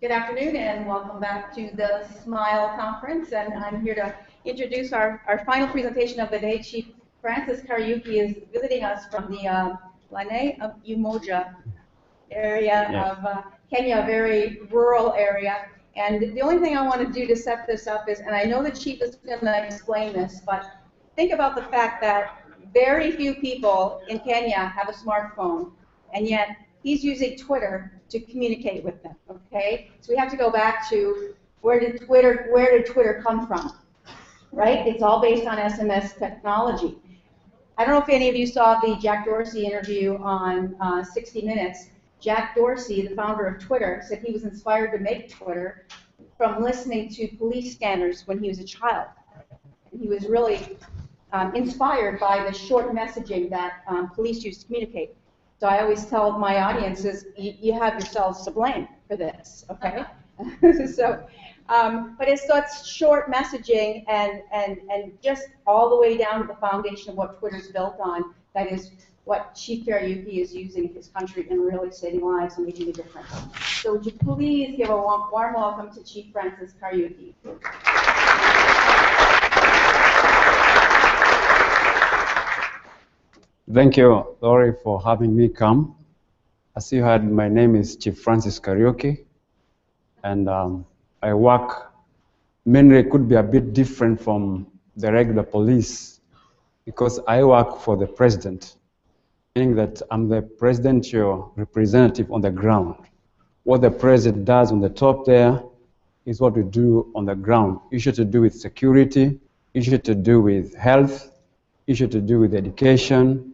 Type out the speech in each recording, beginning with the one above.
Good afternoon and welcome back to the SMILE conference, and I'm here to introduce our final presentation of the day. Chief Francis Kariuki is visiting us from the Lanet of Umoja area of Kenya, a very rural area. And the only thing I want to do to set this up is, and I know the Chief is going to explain this, but think about the fact that very few people in Kenya have a smartphone, and yet he's using Twitter to communicate with them, okay? So we have to go back to where did Twitter come from, right? It's all based on SMS technology. I don't know if any of you saw the Jack Dorsey interview on 60 Minutes. Jack Dorsey, the founder of Twitter, said he was inspired to make Twitter from listening to police scanners when he was a child. And he was really inspired by the short messaging that police used to communicate. So I always tell my audiences, you have yourselves to blame for this, okay? So, but it's such short messaging and just all the way down to the foundation of what Twitter's built on. That is what Chief Kariuki is using in his country and really saving lives and making a difference. So would you please give a warm welcome to Chief Francis Kariuki. Thank you, Lori, for having me come. As you heard, my name is Chief Francis Kariuki, and I work, mainly could be a bit different from the regular police, because I work for the president, meaning that I'm the presidential representative on the ground. What the president does on the top there is what we do on the ground. Issue to do with security, issue to do with health, issue to do with education,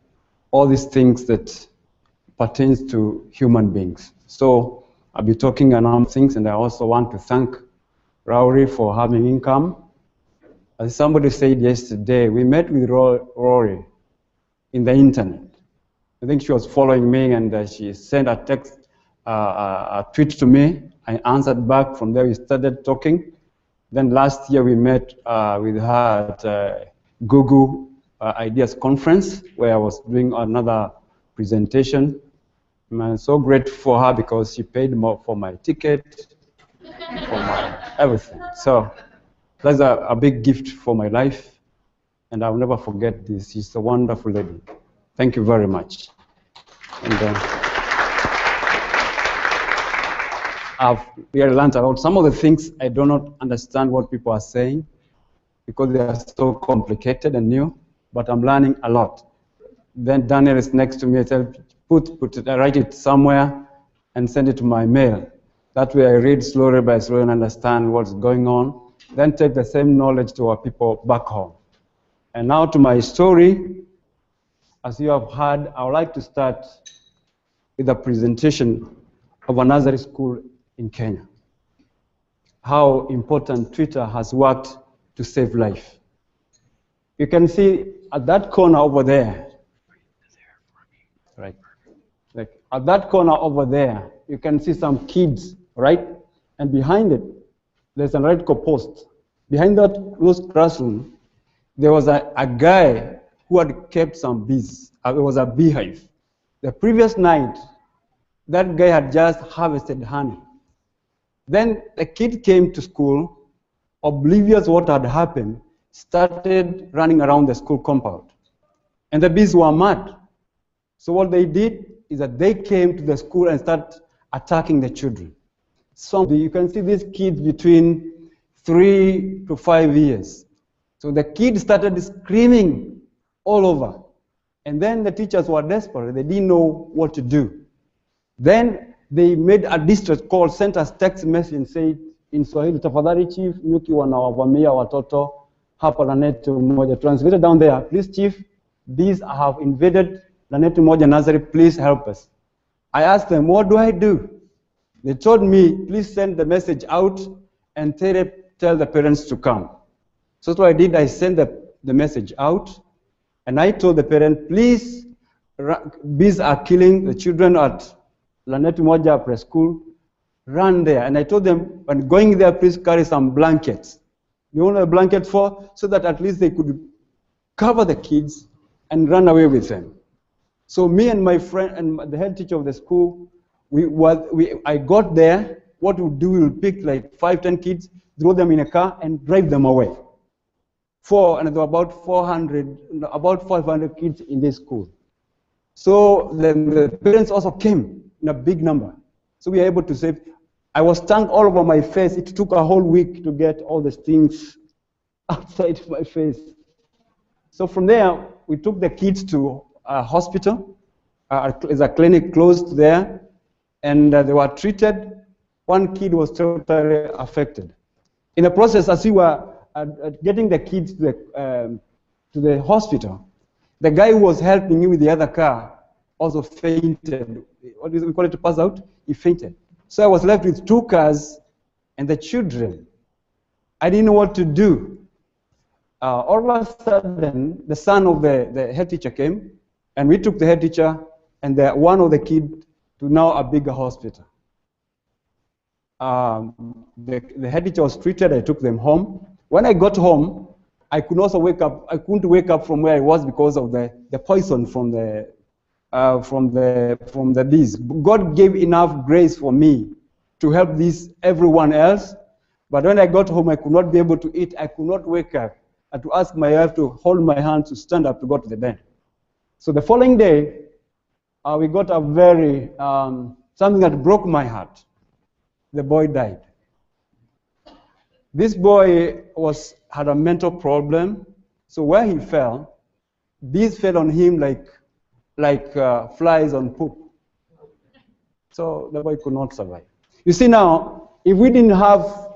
all these things that pertains to human beings. So I'll be talking around things, and I also want to thank Rory for having me come. As somebody said yesterday, we met with Rory in the internet. I think she was following me, and she sent a text, a tweet to me. I answered back. From there, we started talking. Then last year, we met with her at Google Ideas Conference, where I was doing another presentation. I'm so grateful for her because she paid more for my ticket, for my everything. So that's a big gift for my life, and I'll never forget this. She's a wonderful lady. Thank you very much. And, I've really learned about some of the things. I do not understand what people are saying because they are so complicated and new. But I'm learning a lot. Then Daniel is next to me. I tell, write it somewhere and send it to my mail. That way I read slowly by slowly and understand what's going on. Then take the same knowledge to our people back home. And now to my story. As you have heard, I would like to start with a presentation of a nursery school in Kenya. How important Twitter has worked to save life. You can see at that corner over there, right? Like at that corner over there, you can see some kids, right? And behind it, there's a red post. Behind those classroom, there was a guy who had kept some bees. It was a beehive. The previous night, that guy had just harvested honey. Then the kid came to school, oblivious what had happened, started running around the school compound. And the bees were mad. So what they did is that they came to the school and started attacking the children. So you can see these kids between 3 to 5 years. So the kids started screaming all over. And then the teachers were desperate. They didn't know what to do. Then they made a distress call, sent us text message and said, in Swahili, tafadhali chief, nyuki wanawavamia watoto hapa Lanet Umoja. Translated down there, please chief, these have invaded Lanet Umoja nursery, please help us. I asked them, what do I do? They told me, please send the message out and tell the parents to come. So that's what I did. I sent the message out, and I told the parent, please, bees are killing the children at Lanet Umoja preschool, run there. And I told them, when going there, please carry some blankets. You want a blanket for? So that at least they could cover the kids and run away with them. So me and my friend and the head teacher of the school, I got there what we'll do, we'll pick like 5, 10 kids, throw them in a car, and drive them away. And there were about 500 kids in this school. So then the parents also came in a big number. So we were able to save. I was stung all over my face. It took a whole week to get all the stings outside my face. So from there, we took the kids to a hospital. There's a clinic closed there, and they were treated. One kid was totally affected. In the process, as we were getting the kids to the hospital, the guy who was helping me with the other car also fainted. What do we call it, to pass out? He fainted. So I was left with 2 cars and the children. I didn't know what to do. All of a sudden, the son of the head teacher came, and we took the head teacher and one of the kids to now a bigger hospital. The head teacher was treated. I took them home. When I got home, I could also wake up. I couldn't wake up from where I was because of the poison from the bees. God gave enough grace for me to help everyone else. But when I got home, I could not be able to eat. I could not wake up. I had to ask my wife to hold my hand to stand up to go to the bed. So the following day, we got a very something that broke my heart. The boy died. This boy had a mental problem, so where he fell, bees fell on him like flies on poop. So the boy could not survive. You see now, if we didn't have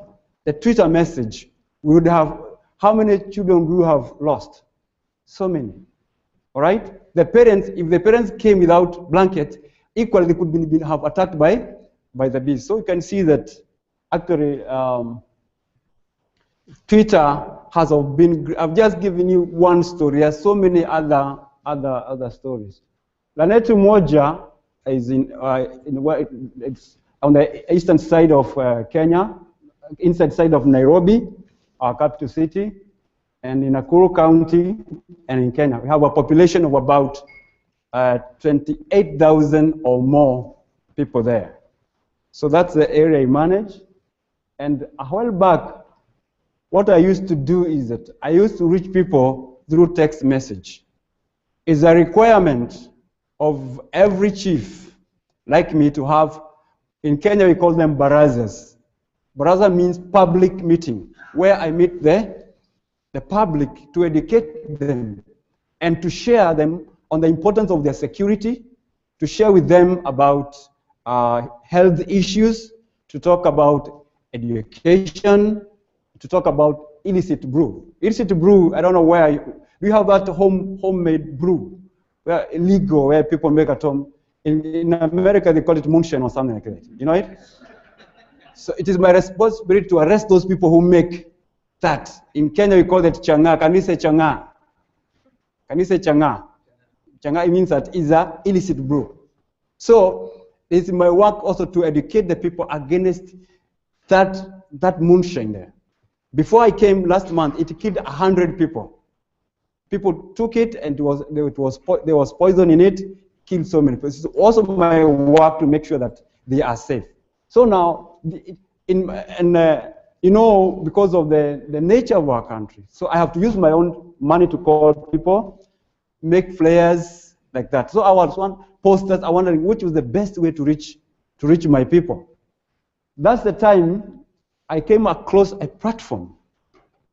the Twitter message, we would have, how many children would we have lost? So many. All right? If the parents came without blankets, equally they could have attacked by the bees. So you can see that actually Twitter has been, I've just given you one story. There's so many other stories. Lanet Umoja is it's on the eastern side of Kenya, inside side of Nairobi, our capital city, and in Nakuru County, and in Kenya. We have a population of about 28,000 or more people there. So that's the area I manage. And a while back, what I used to do is that I used to reach people through text message. It's a requirement of every chief like me to have, in Kenya we call them barazas. Baraza means public meeting, where I meet the public to educate them and to share them on the importance of their security, to share with them about health issues, to talk about education, to talk about illicit brew. Illicit brew, I don't know where, we have that homemade brew, where illegal, where people make at home. In America, they call it moonshine or something like that. You know it? So it is my responsibility to arrest those people who make that. In Kenya, we call it changa. Can we say changa? Can we say changa? Changa, it means that it's an illicit brew. So it's my work also to educate the people against that moonshine there. Before I came last month, it killed 100 people. People took it, and there was poison in it, killed so many people. It's also my work to make sure that they are safe. So now, you know, because of the nature of our country, so I have to use my own money to call people, make flyers like that. So I was one posters. I wondering which was the best way to reach my people. That's the time I came across a platform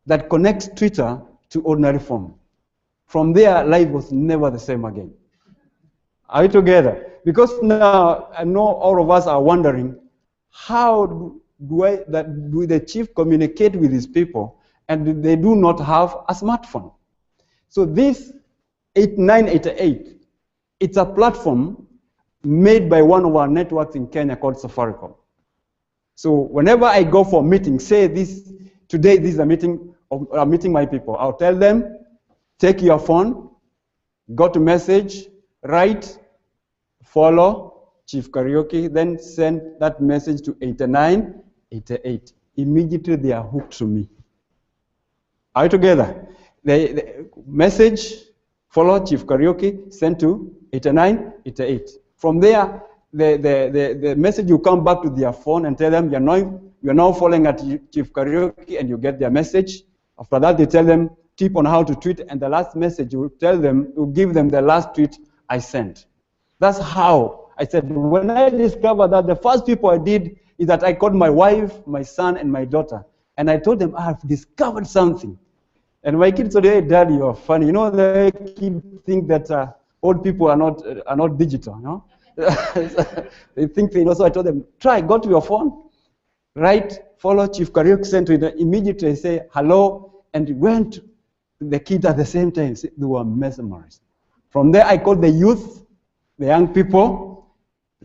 that connects Twitter to ordinary form. From there, life was never the same again. Are we together? Because now I know all of us are wondering, how do the chief communicate with his people and they do not have a smartphone? So this 8988, it's a platform made by one of our networks in Kenya called Safaricom. So whenever I go for a meeting, say today this is a meeting, I'm meeting my people, I'll tell them, take your phone, go to message, write, follow Chief Kariuki, then send that message to 8988. Immediately they are hooked to me. Are you together? The message, follow Chief Kariuki, send to 8988. From there, the message will come back to their phone and tell them you're now following at Chief Kariuki, and you get their message. After that, they tell them tip on how to tweet, and the last message will give them the last tweet I sent. That's how I said, when I discovered that, the first people I did is that I called my wife, my son, and my daughter, and I told them I've discovered something. And my kids today, Daddy, you're funny. You know, they think that old people are not digital, you know? They think they know. So I told them, go to your phone, follow Chief Kariuki sent to it, immediately say hello, and went to the kids at the same time. They were mesmerized. From there, I called the youth, the young people,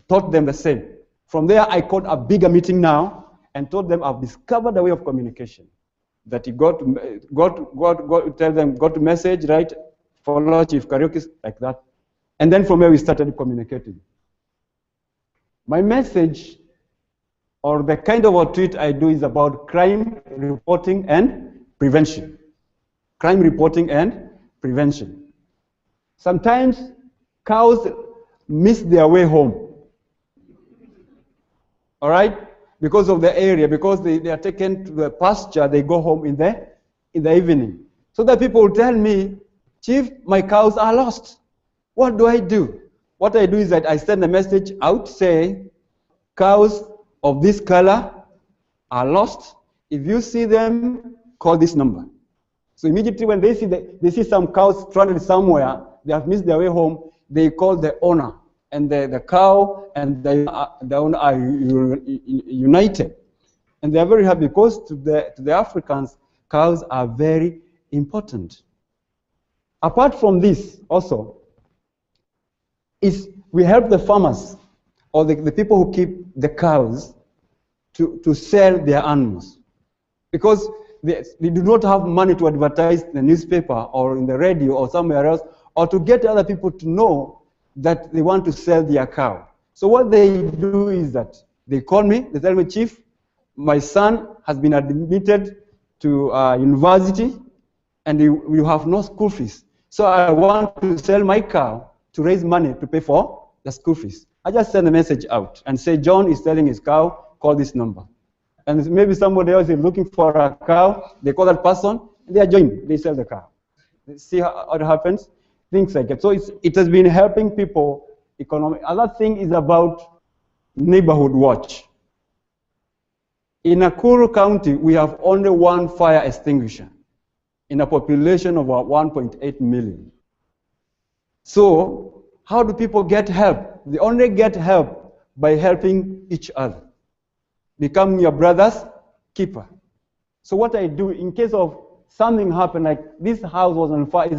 taught them the same. From there, I called a bigger meeting now and told them I've discovered a way of communication. That you go to tell them, go to message, follow Chief Kariuki, like that. And then from there, we started communicating. My message, or the kind of a tweet I do, is about crime reporting and prevention. Crime reporting and prevention. Sometimes cows miss their way home. All right? Because of the area, because they are taken to the pasture, they go home in the evening. So that people will tell me, Chief, my cows are lost. What do I do? What I do is that I send a message out, say, cows of this color are lost. If you see them, call this number. So immediately when they see some cows stranded somewhere, they have missed their way home, they call the owner. And the cow and the owner are united. And they are very happy because to the Africans, cows are very important. Apart from this, also, we help the farmers or the people who keep the cows to sell their animals. Because they do not have money to advertise in the newspaper or in the radio or somewhere else, or to get other people to know that they want to sell their cow. So what they do is that they call me, they tell me, Chief, my son has been admitted to university and you have no school fees. So I want to sell my cow to raise money to pay for the school fees. I just send a message out and say, John is selling his cow, call this number. And maybe somebody else is looking for a cow, they call that person, they are joined, they sell the cow. See how it happens? Things like that. So it has been helping people economically. Other thing is about neighborhood watch. In Nakuru County, we have only one fire extinguisher in a population of about 1.8 million. So how do people get help? They only get help by helping each other. Become your brother's keeper. So what I do in case of something happened, like this house was on fire,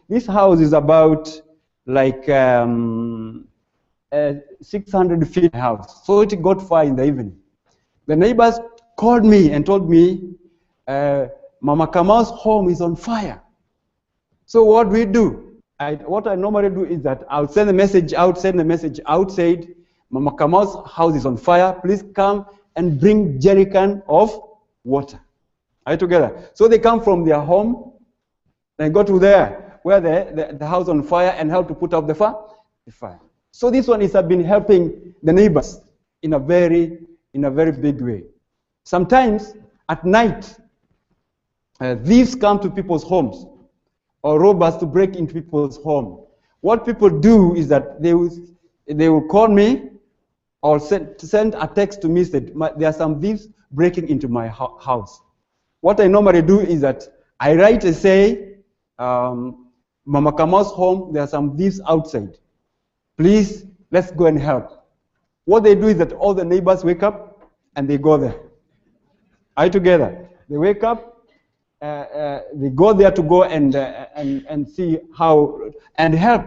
this house is about like 600 feet house. So it got fire in the evening. The neighbors called me and told me, Mama Kamau's home is on fire. So what we do? What I normally do is that I'll send a message out, said, Mama Kamau's house is on fire. Please come and bring jerrycan of water. Are you together? So they come from their home and go to there where the house on fire and help to put out the fire. So this one has been helping the neighbors in a very big way. Sometimes at night, thieves come to people's homes or robbers to break into people's home. What people do is that they will call me or send a text to me that there are some thieves breaking into my house. What I normally do is that I write and say, Mama Kamau's home, there are some thieves outside. Please, let's go and help. What they do is that all the neighbors wake up and they go there. Are you together? They wake up, they go there to go and see how, and help.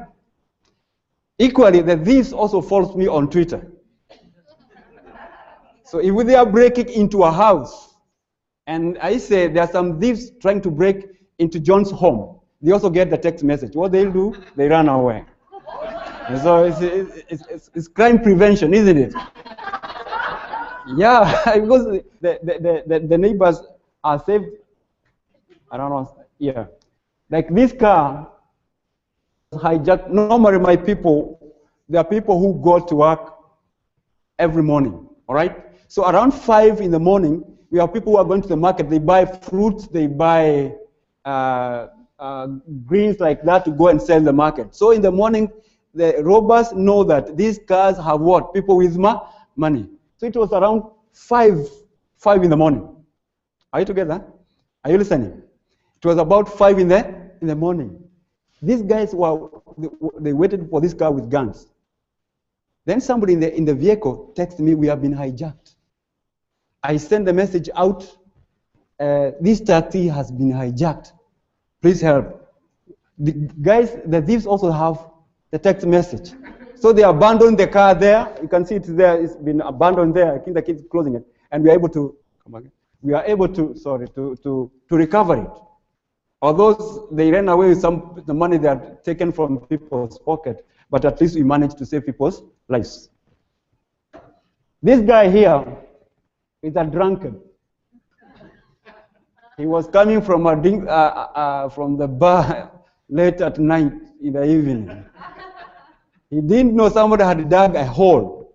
Equally, the thieves also follow me on Twitter. So if they are breaking into a house, and I say there are some thieves trying to break into John's home, they also get the text message. What they'll do, they run away. And so it's crime prevention, isn't it? Yeah, because the neighbors are saved. I don't know. Yeah, like this car hijacked. Normally, my people, there are people who go to work every morning, all right? So around 5 in the morning, we have people who are going to the market. They buy fruits, they buy greens like that to go and sell in the market. So in the morning, the robbers know that these cars have what? People with money. So it was around 5 in the morning. Are you together? Are you listening? It was about 5 in the morning. These guys they waited for this car with guns. Then somebody in the vehicle texted me, we have been hijacked. I sent the message out, this taxi has been hijacked. Please help. The thieves also have the text message. So they abandoned the car there. You can see it's there, it's been abandoned there. I think the kid's closing it. And we are able to, to recover it. Although they ran away with the money they had taken from people's pocket, but at least we managed to save people's lives. This guy here is a drunkard. He was coming from from the bar late at night in the evening. He didn't know somebody had dug a hole.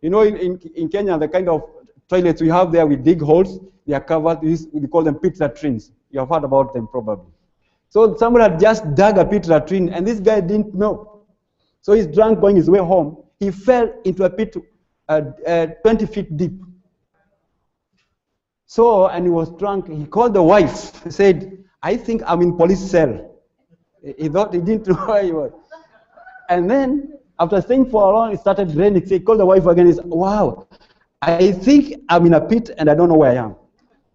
You know, in Kenya, the kind of toilets we have there, we dig holes. They are covered. We call them pit latrines. You have heard about them probably. So somebody had just dug a pit latrine, and this guy didn't know. So he's drunk, going his way home. He fell into a pit 20 feet deep. So, and he was drunk. He called the wife. He said, I think I'm in police cell. He thought he didn't know where he was. And then, after staying for a while, it started raining. So he called the wife again. He said, wow, I think I'm in a pit and I don't know where I am.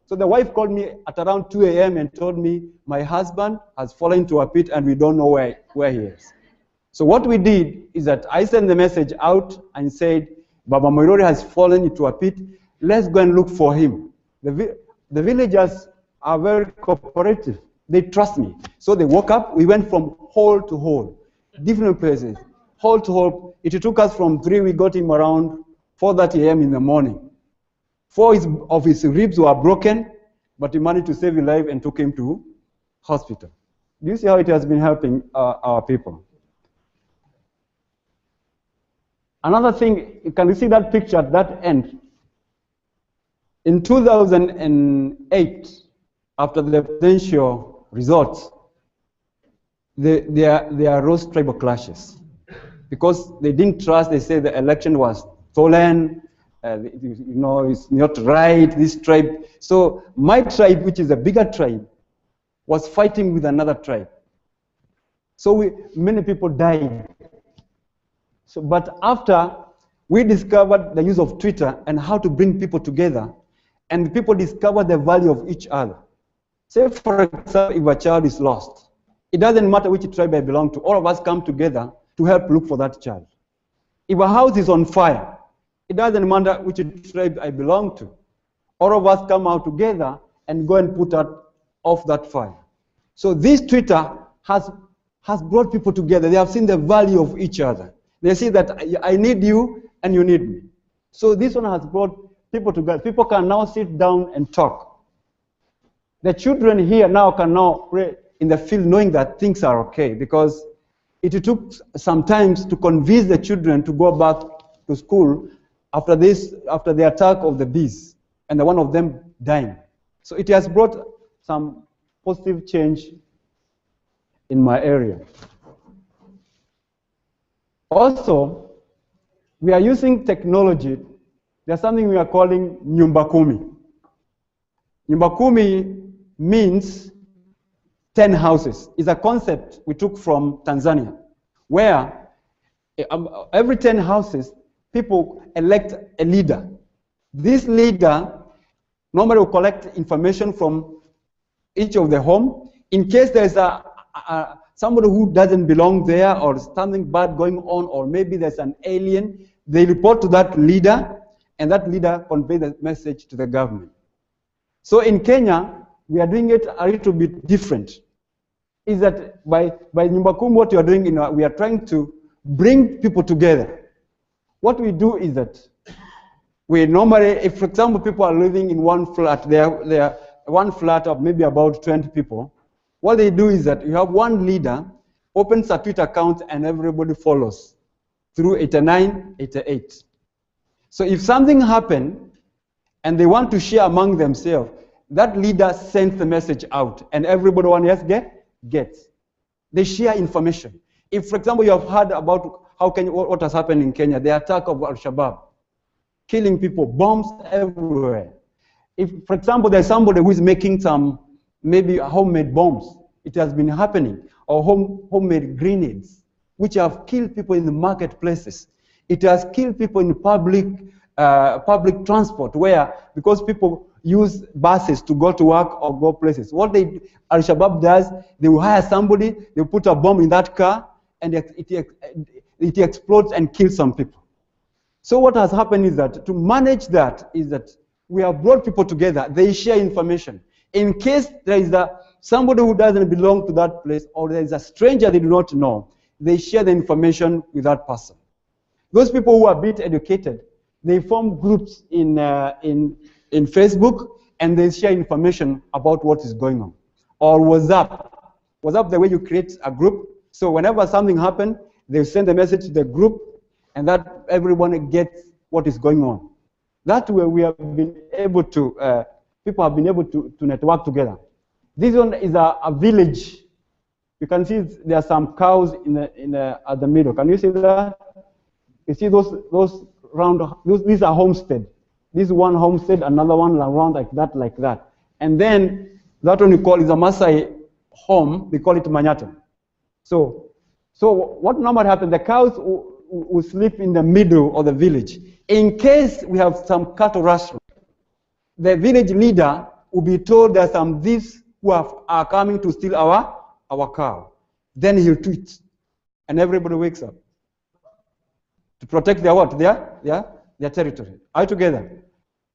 So the wife called me at around 2 a.m. and told me, my husband has fallen into a pit and we don't know where he is. So what we did is that I sent the message out and said, Baba Moirori has fallen into a pit. Let's go and look for him. The villagers are very cooperative. They trust me. So they woke up. We went from hole to hole, different places, hole to hole. It took us from 3. We got him around 4:30 a.m. in the morning. 4 of his ribs were broken, but we managed to save his life and took him to hospital. Do you see how it has been helping our people? Another thing, can you see that picture at that end? In 2008, after the presidential results, there arose tribal clashes because they didn't trust. They said the election was stolen. You know, it's not right. This tribe. So my tribe, which is a bigger tribe, was fighting with another tribe. So many people died. So, but after we discovered the use of Twitter and how to bring people together, and people discover the value of each other. Say, for example, if a child is lost, it doesn't matter which tribe I belong to. All of us come together to help look for that child. If a house is on fire, it doesn't matter which tribe I belong to. All of us come out together and go and put off that fire. So this Twitter has brought people together. They have seen the value of each other. They see that I need you and you need me. So this one has brought people together. People can now sit down and talk. The children here now can now pray in the field knowing that things are okay, because it took some time to convince the children to go back to school after the attack of the bees and one of them dying. So it has brought some positive change in my area. Also, we are using technology. There's something we are calling Nyumba Kumi. Nyumba Kumi means 10 houses. It's a concept we took from Tanzania, where every 10 houses, people elect a leader. This leader normally will collect information from each of the home. In case there's somebody who doesn't belong there or something bad going on, or maybe there's an alien, they report to that leader, and that leader conveys the message to the government. So in Kenya, we are doing it a little bit different. Is that by Nyumba Kumi, what we are doing, we are trying to bring people together. What we do is that we normally, if for example people are living in one flat, they are one flat of maybe about 20 people, what they do is that you have one leader, opens a Twitter account, and everybody follows through 89, 88. So if something happened and they want to share among themselves, that leader sends the message out, and everybody else gets. They share information. If, for example, you have heard about what has happened in Kenya, the attack of Al-Shabaab, killing people, bombs everywhere. If, for example, there's somebody who is making some, maybe homemade bombs, it has been happening, or homemade grenades, which have killed people in the marketplaces. It has killed people in public transport, where, because people use buses to go to work or go places. What Al-Shabaab does, they will hire somebody, they will put a bomb in that car, and it explodes and kills some people. So what has happened is that to manage that is that we have brought people together. They share information. In case there is somebody who doesn't belong to that place, or there is a stranger they do not know, they share the information with that person. Those people who are a bit educated, they form groups in Facebook, and they share information about what is going on. Or WhatsApp. WhatsApp, the way you create a group. So whenever something happens, they send a message to the group, and that everyone gets what is going on. That way we have been able to, people have been able to network together. This one is a village. You can see there are some cows at the middle. Can you see that? You see those round, these are homestead. This one homestead, another one around like that. And then that one we call is a Maasai home, they call it Manyatta. So what normally happens, the cows will sleep in the middle of the village. In case we have some cattle rustling, the village leader will be told there are some thieves who are coming to steal our cow. Then he'll tweet, and everybody wakes up to protect their what? Their territory. Are you together?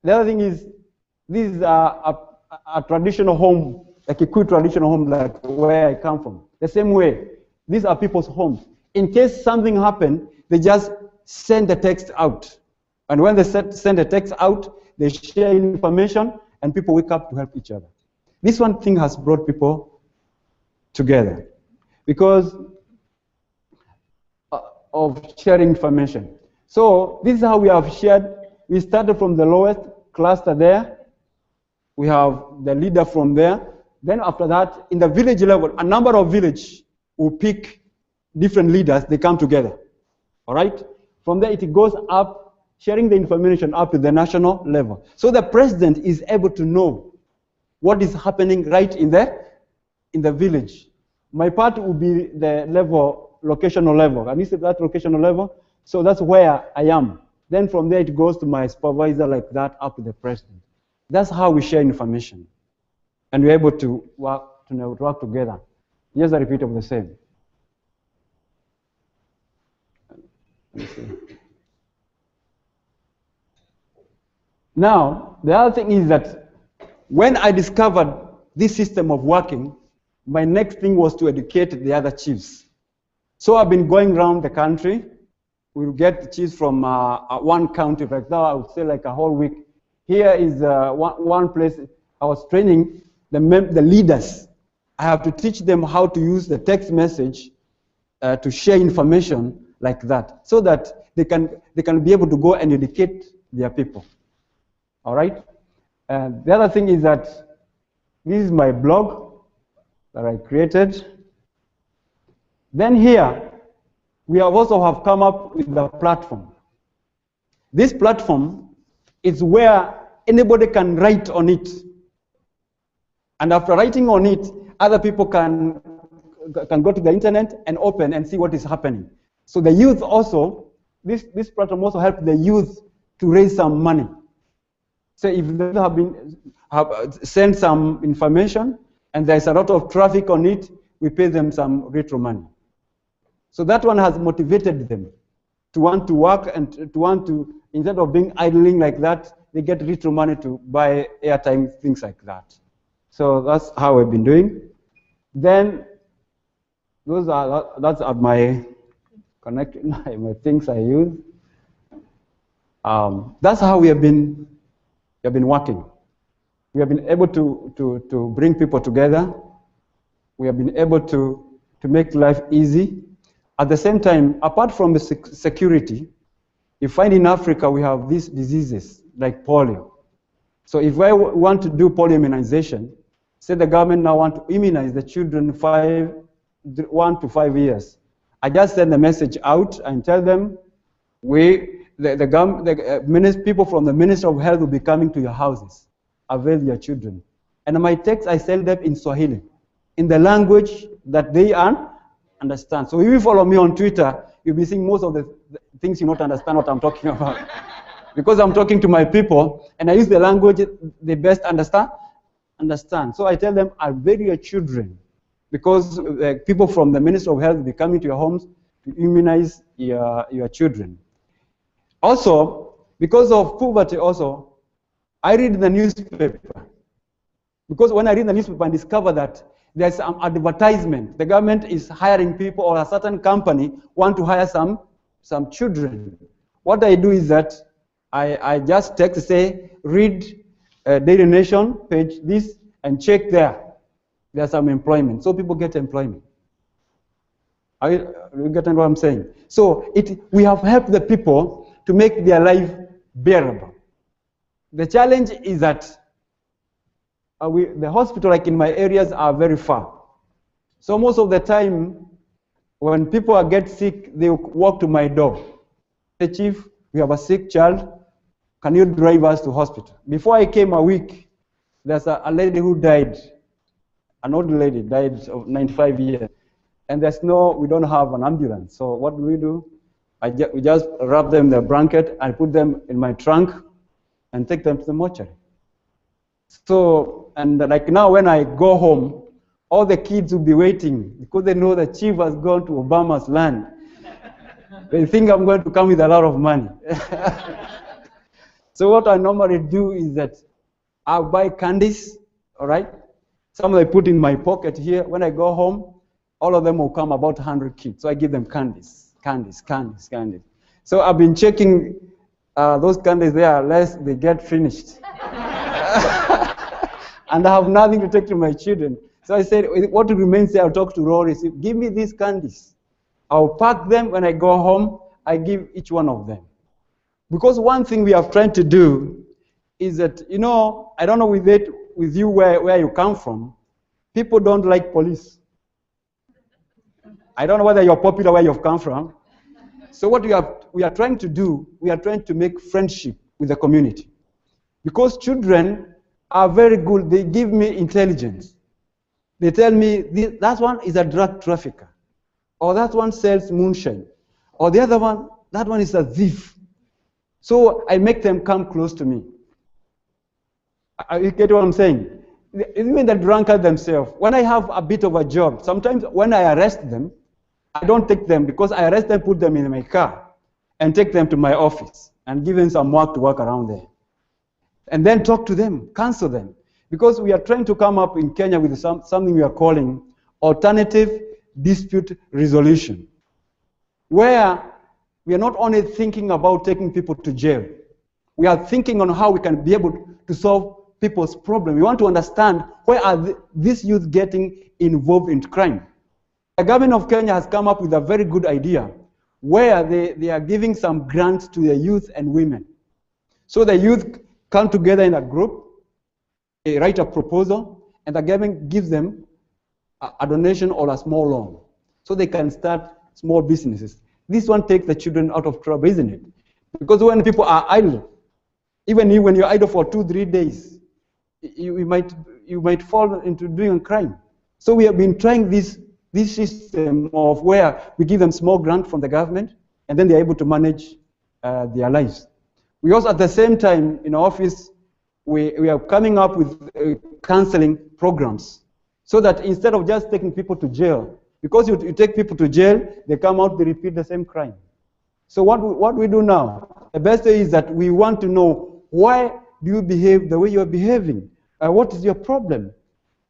The other thing is, this is a traditional home, like a Kikuyu traditional home, like where I come from. The same way, these are people's homes. In case something happened, they just send the text out. And when they send the text out, they share information, and people wake up to help each other. This one thing has brought people together because of sharing information. So this is how we have shared. We started from the lowest cluster there. We have the leader from there. Then after that, in the village level, a number of villages will pick different leaders. They come together. All right? From there, it goes up, sharing the information up to the national level. So the president is able to know what is happening right in the village. My part will be the locational level. And you see that locational level? So that's where I am. Then from there, it goes to my supervisor like that, up to the president. That's how we share information. And we're able to work together. Here's a repeat of the same. Let me see. Now, the other thing is that when I discovered this system of working, my next thing was to educate the other chiefs. So I've been going around the country. We'll get chiefs from one county, for example, I would say like a whole week. Here is one place I was training the leaders. I have to teach them how to use the text message to share information like that, so that they can be able to go and educate their people. All right? The other thing is that this is my blog that I created. Then here, we also have come up with a platform. This platform is where anybody can write on it. And after writing on it, other people can go to the internet and open and see what is happening. So the youth also, this platform also helps the youth to raise some money. So if they have sent some information and there's a lot of traffic on it, we pay them some retro money. So that one has motivated them to want to work and to want to, instead of being idling like that, they get retro money to buy airtime, things like that. So that's how we've been doing. Then that's my my things I use. That's how we have been working. We have been able to bring people together. We have been able to make life easy. At the same time, apart from the security, You find in Africa we have these diseases like polio. So if I want to do polio immunization, say the government now want to immunize the children 1 to 5 years. I just send the message out and tell them, people from the Ministry of Health will be coming to your houses. Avail your children. And my text, I send them in Swahili, in the language that they understand. So if you follow me on Twitter, you'll be seeing most of the things you not understand what I'm talking about. Because I'm talking to my people, and I use the language they best understand. So I tell them, avail your children, because people from the Ministry of Health will be coming to your homes to immunize your children. Also, because of poverty also, I read the newspaper. Because when I read the newspaper and discover that there's some advertisement, the government is hiring people, or a certain company want to hire some children. What I do is that I just text, say, read Daily Nation, page this, and check there. There's some employment. So people get employment. Are you getting what I'm saying? So we have helped the people to make their life bearable. The challenge is that the hospital, like in my areas, are very far. So most of the time, when people get sick, they walk to my door. Say, Chief, we have a sick child. Can you drive us to hospital? Before I came a week, there's a lady who died. An old lady died of 95 years. And we don't have an ambulance. So what do? We just wrap them in the blanket and put them in my trunk and take them to the mortuary. So, and like now when I go home, all the kids will be waiting because they know the chief has gone to Obama's land. They think I'm going to come with a lot of money. So what I normally do is that I'll buy candies, all right? Some I put in my pocket here. When I go home, all of them will come, about 100 kids. So I give them candies. So I've been checking those candies there, lest they get finished. And I have nothing to take to my children. So I said, what remains there, I'll talk to Rory. Say, give me these candies. I'll pack them. When I go home, I give each one of them. Because one thing we are trying to do is that, I don't know with you where you come from, people don't like police. I don't know whether you're popular where you've come from. So what we are trying to do, we are trying to make friendship with the community. Because children are very good. They give me intelligence. They tell me, that one is a drug trafficker. Or that one sells moonshine. Or the other one, that one is a thief. So I make them come close to me. You get what I'm saying? Even the drunkard themselves, when I have a bit of a job, sometimes when I arrest them, I don't take them because I arrest them, put them in my car, and take them to my office and give them some work to work around there. And then talk to them, counsel them. Because we are trying to come up in Kenya with something we are calling alternative dispute resolution, where we are not only thinking about taking people to jail, we are thinking on how we can be able to solve people's problems. We want to understand where are these youth getting involved in crime. The government of Kenya has come up with a very good idea where they are giving some grants to the youth and women. So the youth come together in a group, they write a proposal, and the government gives them a donation or a small loan so they can start small businesses. This one takes the children out of trouble, isn't it? Because when people are idle, even when you're idle for 2-3 days, you might fall into doing a crime. So we have been trying this system of where we give them small grant from the government, and then they're able to manage their lives. We also, at the same time, in our office, we are coming up with counseling programs, so that instead of just taking people to jail, because you take people to jail, they come out, they repeat the same crime. So what we do now, the best way is that we want to know, why do you behave the way you are behaving? What is your problem?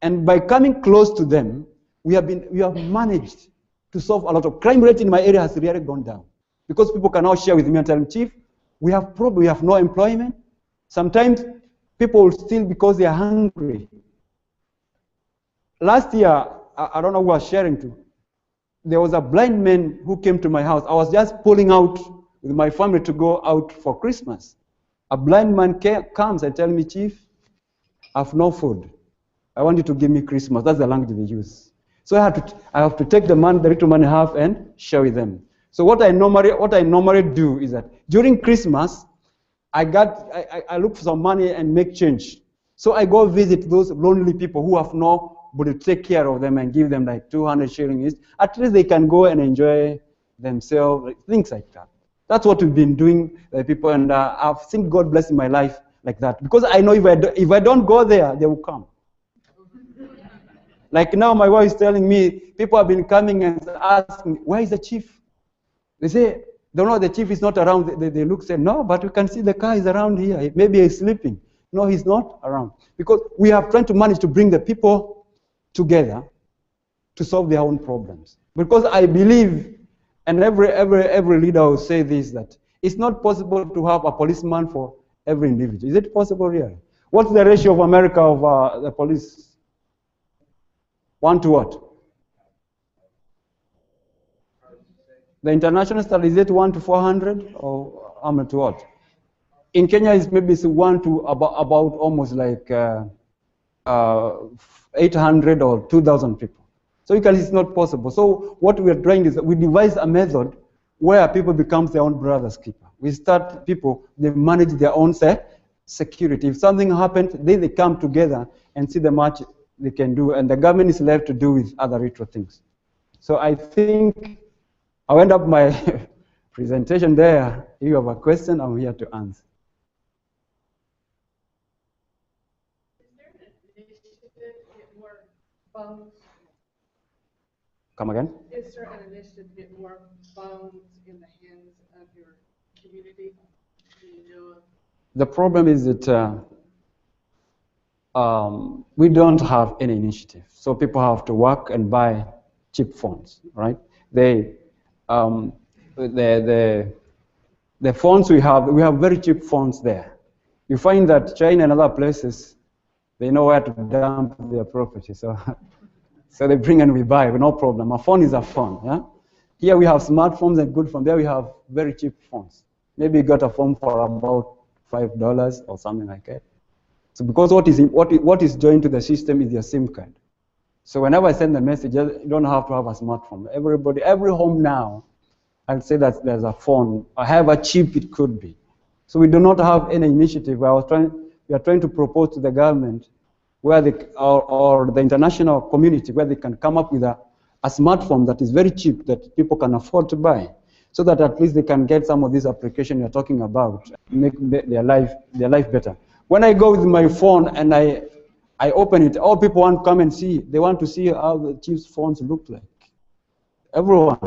And by coming close to them, we have managed to solve a lot of crime rate in my area has really gone down. Because people can now share with me and tell me, Chief, we have problem, we have no employment. Sometimes people will steal because they are hungry. Last year, I don't know who I was sharing to, there was a blind man who came to my house. I was just pulling out with my family to go out for Christmas. A blind man comes and tells me, Chief, I have no food. I want you to give me Christmas. That's the language they use. So I have to take the little money I have and share with them. So what I normally do is that during Christmas, I look for some money and make change. So I go visit those lonely people who have nobody to take care of them and give them like 200 shillings. At least they can go and enjoy themselves, things like that. That's what we've been doing, people, and I've seen God bless my life like that. Because I know if I don't go there, they will come. Like now my wife is telling me, people have been coming and asking, where is the chief? They say, they know the chief is not around. They look, say, no, but we can see the car is around here. Maybe he's sleeping. No, he's not around. Because we have tried to manage to bring the people together to solve their own problems. Because I believe, and every leader will say this, that it's not possible to have a policeman for every individual. Is it possible really? What's the ratio of America of the police? 1 to what? The international study, is it 1 to 400 or how many to what? In Kenya, it's maybe 1 to about almost like 800 or 2,000 people. So you can see it's not possible. So what we are trying is that we devise a method where people become their own brother's keeper. We start people, they manage their own security. If something happens, they come together and see the much they can do, and the government is left to do with other retro things. So I think I'll end up my presentation there. If you have a question, I'm here to answer. Is there an initiative to get more phones? Come again? Is there an initiative to get more phones in the hands of your community? Do you know of? The problem is that we don't have any initiative. So people have to work and buy cheap phones, right? The phones we have very cheap phones there. You find that China and other places, they know where to dump their property. So they bring and we buy, no problem. A phone is a phone. Yeah? Here we have smartphones and good phones. There we have very cheap phones. Maybe you got a phone for about $5 or something like that. So because what is joined to the system is your SIM card. So whenever I send a message, you don't have to have a smartphone. Every home now, I'll say that there's a phone, however cheap it could be. So we do not have any initiative. We are trying to propose to the government where or the international community where they can come up with a smartphone that is very cheap that people can afford to buy, so that at least they can get some of these applications you're talking about, make their life better. When I go with my phone and I open it, all people want to come and see. They want to see how the chief's phones look like. Everyone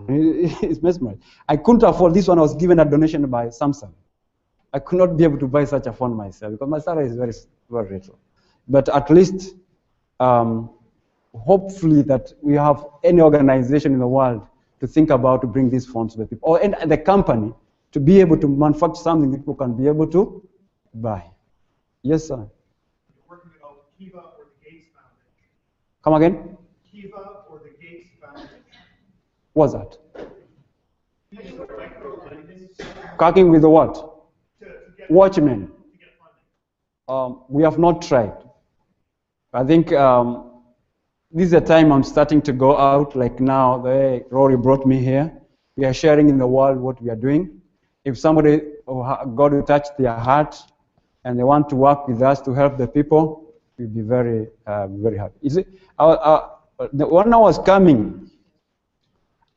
is mesmerized. I couldn't afford this one. I was given a donation by Samsung. I could not be able to buy such a phone myself because my salary is very, very little. But at least, hopefully, that we have any organization in the world to think about to bring these phones to the people, or and the company to be able to manufacture something that people can be able to buy. Yes, sir. Working about Kiva or the Gates Foundation. Come again? Kiva or the Gates Foundation. What's that? Cooking with the what? To get Watchmen. To get funding. We have not tried. I think this is the time I'm starting to go out. Like now, Rory brought me here. We are sharing in the world what we are doing. If somebody, God will touch their heart, and they want to work with us to help the people, we'll be very, very happy. You see, when I was coming,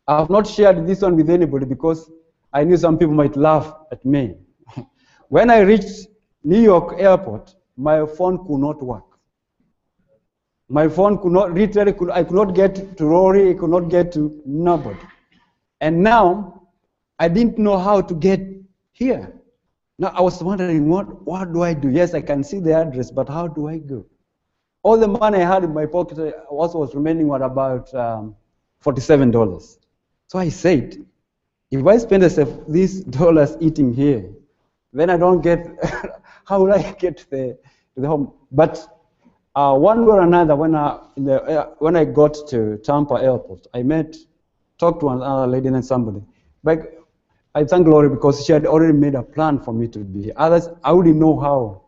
I have not shared this one with anybody because I knew some people might laugh at me. When I reached New York airport, my phone could not work. My phone could not, I could not get to Rory, I could not get to nobody. And now, I didn't know how to get here. Now I was wondering, what do I do? Yes, I can see the address, but how do I go? All the money I had in my pocket was remaining at about $47. So I said, if I spend these dollars eating here, then I don't get, how will I get to the home? But one way or another, when I got to Tampa airport, I talked to another lady and somebody. But I thank Glory because she had already made a plan for me to be here. Others, I wouldn't know how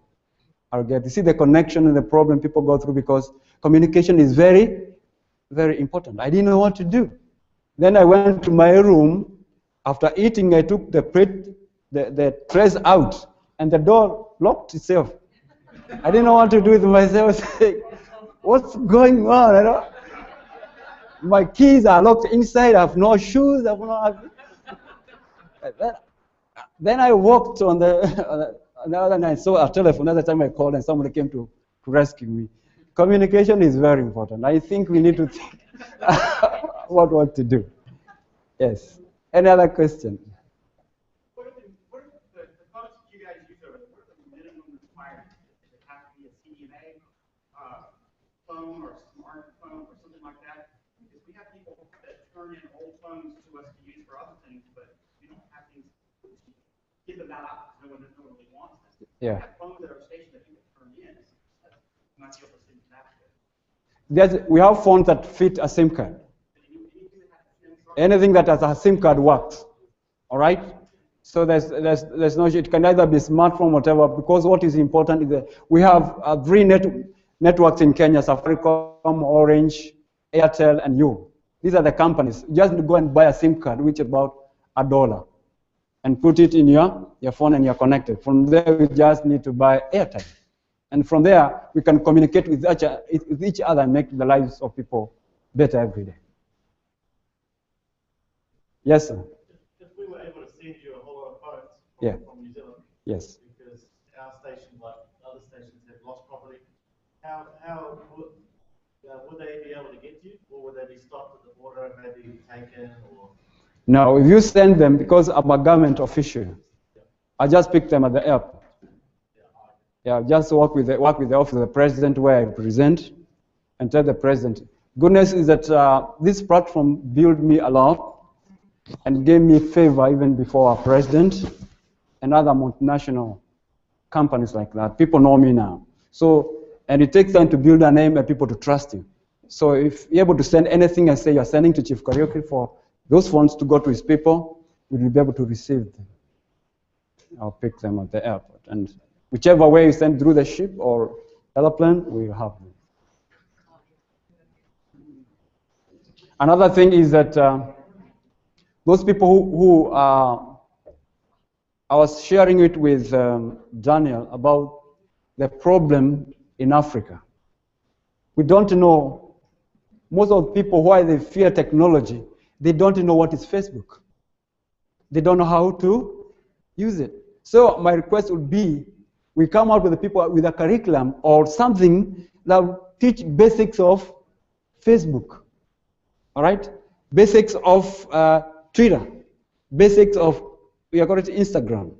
I'll get. You see the connection and the problem people go through because communication is very, very important. I didn't know what to do. Then I went to my room. After eating, I took the trays out, and the door locked itself. I didn't know what to do with myself. What's going on? I don't, my keys are locked inside. I have no shoes. I have no. Then I walked on the other night. I saw a telephone. Another time I called, and somebody came to rescue me. Communication is very important. I think we need to think what to do. Yes. Any other question? What are the products you guys use? What are the minimum requirements? Does it have to be a CDMA phone or smartphone or something like that? Because we have people that turn in old phones to us to use for other things, but we don't have things to give them that out because no one really wants them. Yeah. We have phones that are stationed that people turn in. You might be able to send that. We have phones that fit a SIM card. Anything that has a SIM card works. All right? So there's no, it can either be smartphone, whatever, because what is important is that we have 3 networks in Kenya: Safaricom, Orange, Airtel, and you. These are the companies. Just go and buy a SIM card, which is about $1, and put it in your phone, and you're connected. From there, we just need to buy airtime. And from there, we can communicate with each other and make the lives of people better every day. Yes, sir. If we were able to send you a whole lot of phones from New Zealand, yes, because our station, like other stations, have lost property, how would they be able to get to you, or would they be stopped at the border and maybe taken, or? No, if you send them, because I'm a government official, I just pick them at the airport. Yeah, just work with the office of the president where I present, and tell the president. Goodness is that this platform built me a lot and gave me favor even before our president and other multinational companies like that. People know me now. So, and it takes time to build a name and people to trust you. So if you're able to send anything and say you're sending to Chief Kariuki for those funds to go to his people, we will be able to receive them. I'll pick them at the airport. And whichever way you send through the ship or airplane, we will have them. Another thing is that those people who I was sharing it with Daniel about the problem in Africa. We don't know, most of the people why they fear technology, they don't know what is Facebook. They don't know how to use it. So my request would be, we come out with the people with a curriculum or something that will teach basics of Facebook. All right? Basics of Twitter, basics of, we are going to Instagram.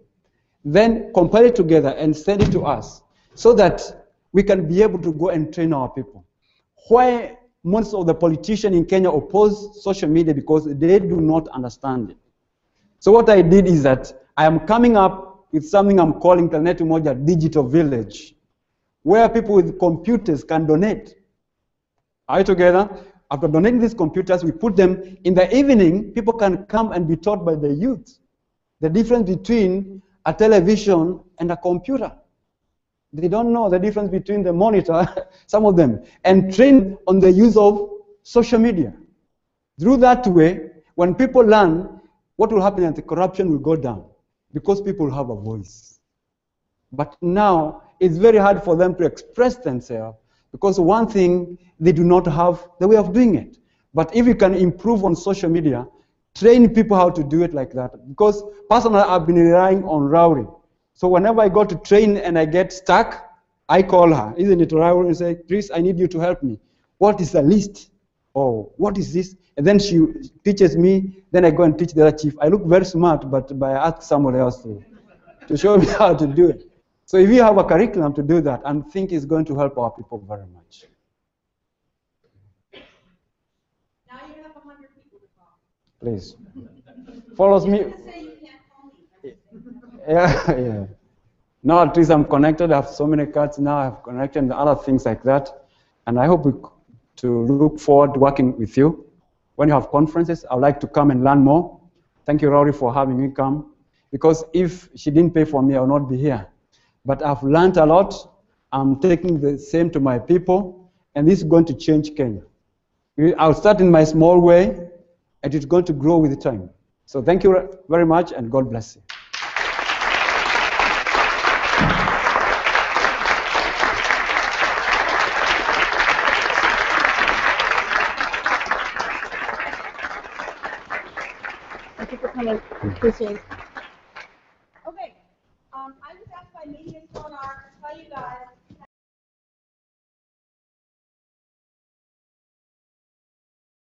Then compile it together and send it to us so that we can be able to go and train our people. Why most of the politicians in Kenya oppose social media? Because they do not understand it. So what I did is that I am coming up with something I'm calling Lanet Umoja Digital Village, where people with computers can donate. Are you together? After donating these computers, we put them in the evening. People can come and be taught by the youth the difference between a television and a computer. They don't know the difference between the monitor, some of them, and train on the use of social media. Through that way, when people learn, what will happen is the corruption will go down because people have a voice. But now, it's very hard for them to express themselves because one thing, they do not have the way of doing it. But if you can improve on social media, train people how to do it like that. Because personally, I've been relying on Rauri. So whenever I go to train and I get stuck, I call her. Isn't it Rauri? And say, Chris, I need you to help me. What is the list? Oh, what is this? And then she teaches me. Then I go and teach the other chief. I look very smart, but I ask someone else to show me how to do it. So if you have a curriculum to do that, I think it's going to help our people very much. Now you have 100 people to call. Please. Follows me. You say you can't call me. Yeah. Now at least I'm connected. I have so many cards now. I've connected and other things like that. And I hope to look forward to working with you. When you have conferences, I would like to come and learn more. Thank you, Rory, for having me come. Because if she didn't pay for me, I would not be here. But I've learned a lot. I'm taking the same to my people, and this is going to change Kenya. I'll start in my small way, and it's going to grow with time. So thank you very much, and God bless you. Thank you for coming. Appreciate it. Okay. I was asked by Media Sonar to tell you guys